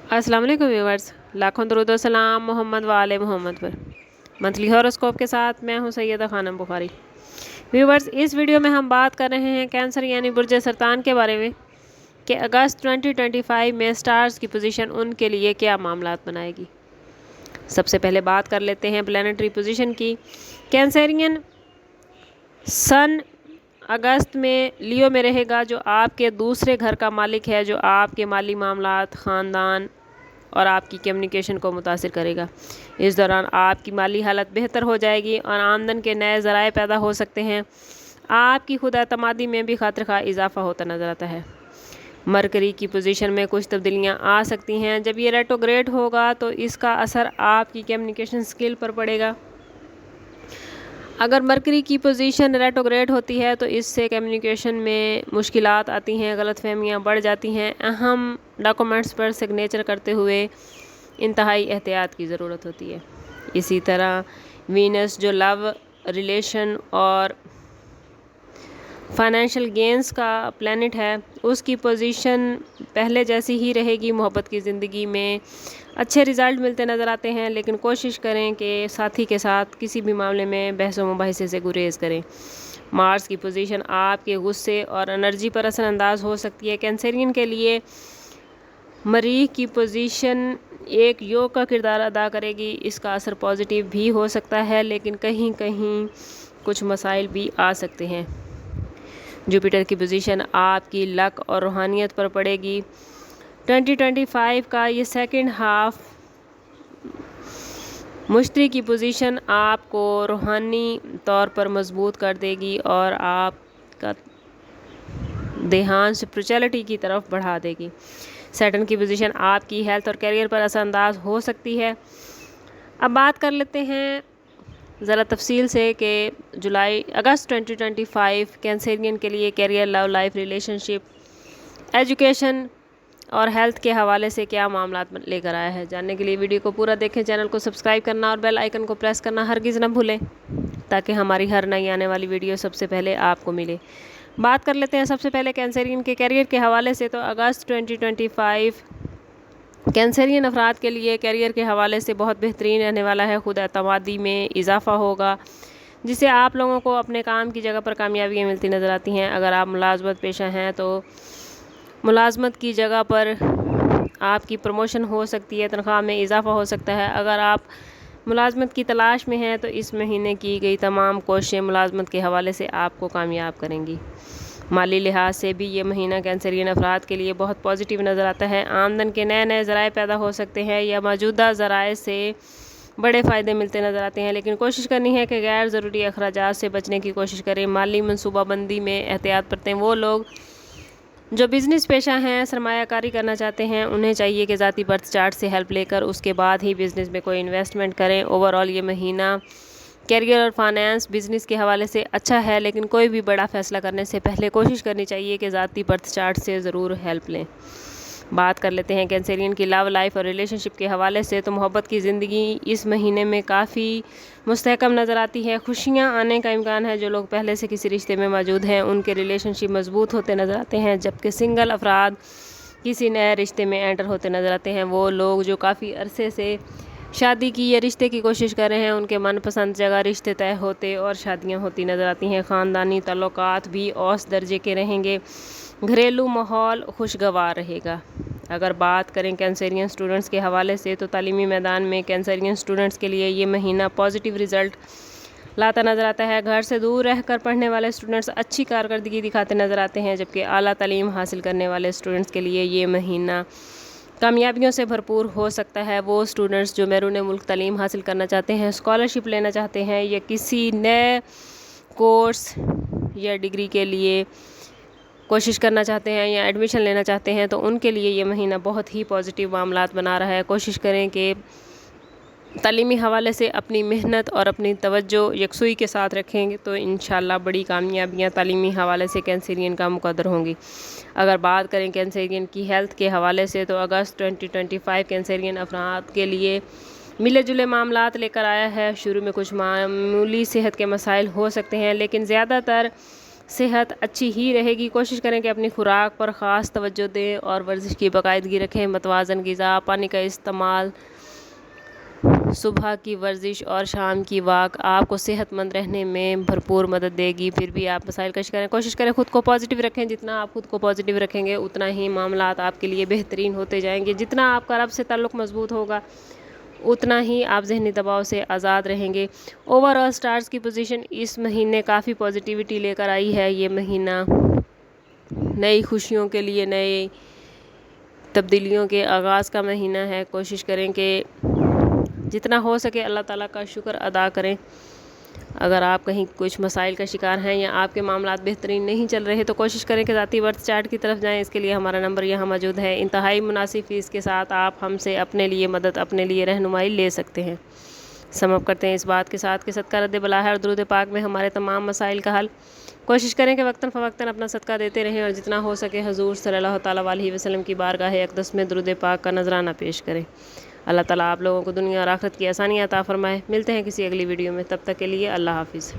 अस्सलाम वालेकुम व्यूवर्स, लाखों दरूद व सलाम मोहम्मद वाले मोहम्मद पर। मंथली हॉरोस्कोप के साथ मैं हूं सैयदा खानम बुखारी। व्यूवर्स, इस वीडियो में हम बात कर रहे हैं कैंसर यानी बुर्ज सरतान के बारे में कि अगस्त 2025 में स्टार्स की पोजीशन उनके लिए क्या मामलात बनाएगी। सबसे पहले बात कर लेते हैं प्लानिटरी पोजीशन की। कैंसरियन सन अगस्त में लियो में रहेगा, जो आपके दूसरे घर का मालिक है, जो आपके माली मामलात, ख़ानदान और आपकी कम्युनिकेशन को मुतासिर करेगा। इस दौरान आपकी माली हालत बेहतर हो जाएगी और आमदन के नए ज़राए पैदा हो सकते हैं। आपकी खुद एतमादी में भी खातिर इजाफा होता नज़र आता है। मरकरी की पोजीशन में कुछ तब्दीलियां आ सकती हैं। जब ये रेट्रोग्रेड होगा तो इसका असर आपकी कम्युनिकेशन स्किल पर पड़ेगा। अगर मरकरी की पोजीशन रेट्रोग्रेड होती है तो इससे कम्युनिकेशन में मुश्किलात आती हैं, गलतफहमियां बढ़ जाती हैं। अहम डॉक्यूमेंट्स पर सिग्नेचर करते हुए इंतहाई एहतियात की ज़रूरत होती है। इसी तरह वीनस जो लव, रिलेशन और फाइनेंशियल गेंस का प्लैनेट है, उसकी पोजीशन पहले जैसी ही रहेगी। मोहब्बत की ज़िंदगी में अच्छे रिज़ल्ट मिलते नज़र आते हैं, लेकिन कोशिश करें कि साथी के साथ किसी भी मामले में बहस व मुबाहिसे से गुरेज करें। मार्स की पोजीशन आपके गुस्से और एनर्जी पर असरअंदाज हो सकती है। कैंसरियन के लिए मरीख की पोजीशन एक योग का किरदार अदा करेगी। इसका असर पॉजिटिव भी हो सकता है, लेकिन कहीं कहीं कुछ मसाइल भी आ सकते हैं। जुपिटर की पोजीशन आपकी लक और रूहानियत पर पड़ेगी। 2025 का ये सेकंड हाफ मुश्तरी की पोजीशन आपको रूहानी तौर पर मजबूत कर देगी और आपका ध्यान स्पिरिचुअलिटी की तरफ बढ़ा देगी। सैटर्न की पोजीशन आपकी हेल्थ और करियर पर असरअंदाज हो सकती है। अब बात कर लेते हैं ज़रा तफसील से कि अगस्त 2025 कैंसरियन के लिए career, love life, relationship, education और हेल्थ के हवाले से क्या मामलात लेकर आया है। जानने के लिए वीडियो को पूरा देखें। चैनल को सब्सक्राइब करना और बेल आइकन को प्रेस करना हरगिज़ न भूलें, ताकि हमारी हर नई आने वाली वीडियो सबसे पहले आपको मिले। बात कर लेते हैं सबसे पहले कैंसरियन के करियर के हवाले से। तो अगस्त 2025 कैंसरियन अफराद के लिए करियर के हवाले से बहुत बेहतरीन रहने वाला है। खुद एतमादी में इजाफा होगा, जिससे आप लोगों को अपने काम की जगह पर कामयाबियाँ मिलती नज़र आती हैं। अगर आप मुलाजमत पेशा हैं तो मुलाजमत की जगह पर आपकी प्रमोशन हो सकती है, तनख्वाह में इजाफा हो सकता है। अगर आप मुलाजमत की तलाश में हैं तो इस महीने की गई तमाम कोशिशें मुलाजमत के हवाले से आपको कामयाब करेंगी। माली लिहाज से भी ये महीना कैंसरियन अफराद के लिए बहुत पॉजिटिव नज़र आता है। आमदन के नए नए ज़राए पैदा हो सकते हैं या मौजूदा ज़राए से बड़े फ़ायदे मिलते नज़र आते हैं, लेकिन कोशिश करनी है कि गैर ज़रूरी अखराजात से बचने की कोशिश करें। माली मनसूबाबंदी में एहतियात बरतें। वो लोग जो बिज़नेस पेशा हैं, सरमायाकारी करना चाहते हैं, उन्हें चाहिए कि ज़ाती बर्थ चार्ट से हेल्प लेकर उसके बाद ही बिज़नेस में कोई इन्वेस्टमेंट करें। ओवरऑल ये महीना कैरियर और फाइनेंस बिज़नेस के हवाले से अच्छा है, लेकिन कोई भी बड़ा फ़ैसला करने से पहले कोशिश करनी चाहिए कि ज़ाती बर्थ चार्ट से ज़रूर हेल्प लें। बात कर लेते हैं कैंसरियन की लव लाइफ और रिलेशनशिप के हवाले से। तो मोहब्बत की ज़िंदगी इस महीने में काफ़ी मुस्तहकम नज़र आती है। खुशियाँ आने का इम्कान है। जो लोग पहले से किसी रिश्ते में मौजूद हैं उनके रिलेशनशिप मजबूत होते नज़र आते हैं, जबकि सिंगल अफराद किसी नए रिश्ते में एंटर होते नज़र आते हैं। वो लोग जो काफ़ी अरसे से शादी की या रिश्ते की कोशिश कर रहे हैं, उनके मनपसंद जगह रिश्ते तय होते और शादियां होती नज़र आती हैं। ख़ानदानी ताल्लुकात भी औस दर्जे के रहेंगे। घरेलू माहौल खुशगवार रहेगा। अगर बात करें कैंसरियन स्टूडेंट्स के हवाले से, तो तालीमी मैदान में कैंसरियन स्टूडेंट्स के लिए ये महीना पॉजिटिव रिज़ल्ट लाता नज़र आता है। घर से दूर रहकर पढ़ने वाले स्टूडेंट्स अच्छी कारकर्दगी दिखाते नज़र आते हैं, जबकि आला तालीम हासिल करने वाले स्टूडेंट्स के लिए ये महीना कामयाबियों से भरपूर हो सकता है। वो स्टूडेंट्स जो बैरून मुल्क तालीम हासिल करना चाहते हैं, स्कॉलरशिप लेना चाहते हैं या किसी नए कोर्स या डिग्री के लिए कोशिश करना चाहते हैं या एडमिशन लेना चाहते हैं, तो उनके लिए ये महीना बहुत ही पॉजिटिव मामलात बना रहा है। कोशिश करें कि तालीमी हवाले से अपनी मेहनत और अपनी तवज्जो यकसुई के साथ रखेंगे तो इंशाल्लाह बड़ी कामयाबियाँ तालीमी हवाले से कैंसरियन का मुकद्दर होंगी। अगर बात करें कैंसरियन की हेल्थ के हवाले से, तो अगस्त 2025 कैंसरियन अफराद के लिए मिले जुले मामलात लेकर आया है। शुरू में कुछ मामूली सेहत के मसाइल हो सकते हैं, लेकिन ज़्यादातर صحت اچھی ہی رہے گی۔ کوشش کریں کہ اپنی خوراک پر خاص توجہ دیں اور ورزش کی باقاعدگی رکھیں۔ متوازن غذا، پانی کا استعمال، صبح کی ورزش اور شام کی واک آپ کو صحت مند رہنے میں بھرپور مدد دے گی۔ پھر بھی آپ مسائل کا شکار ہیں، کوشش کریں خود کو پازیٹیو رکھیں۔ جتنا آپ خود کو پازیٹیو رکھیں گے اتنا ہی معاملات آپ کے لیے بہترین ہوتے جائیں گے۔ جتنا آپ کا رب سے تعلق مضبوط ہوگا اتنا ہی آپ ذہنی دباؤ سے آزاد رہیں گے۔ اوور آل سٹارز کی پوزیشن اس مہینے کافی پازیٹیوٹی لے کر آئی ہے۔ یہ مہینہ نئی خوشیوں کے لیے، نئے تبدیلیوں کے آغاز کا مہینہ ہے۔ کوشش کریں کہ جتنا ہو سکے اللہ تعالیٰ کا شکر ادا کریں۔ اگر آپ کہیں کچھ مسائل کا شکار ہیں یا آپ کے معاملات بہترین نہیں چل رہے تو کوشش کریں کہ ذاتی برتھ چارٹ کی طرف جائیں۔ اس کے لیے ہمارا نمبر یہاں موجود ہے۔ انتہائی مناسب فیس کے ساتھ آپ ہم سے اپنے لیے مدد، اپنے لیے رہنمائی لے سکتے ہیں۔ سم اپ کرتے ہیں اس بات کے ساتھ کہ صدقہ رد بلا ہے اور درود پاک میں ہمارے تمام مسائل کا حل۔ کوشش کریں کہ وقتاً فوقتاً اپنا صدقہ دیتے رہیں اور جتنا ہو سکے حضور صلی اللہ تعالیٰ علیہ وسلم کی بارگاہ اقدس میں درود پاک کا نذرانہ پیش کریں۔ اللہ تعالیٰ آپ لوگوں کو دنیا اور آخرت کی آسانیاں عطا فرمائے۔ ملتے ہیں کسی اگلی ویڈیو میں، تب تک کے لیے اللہ حافظ۔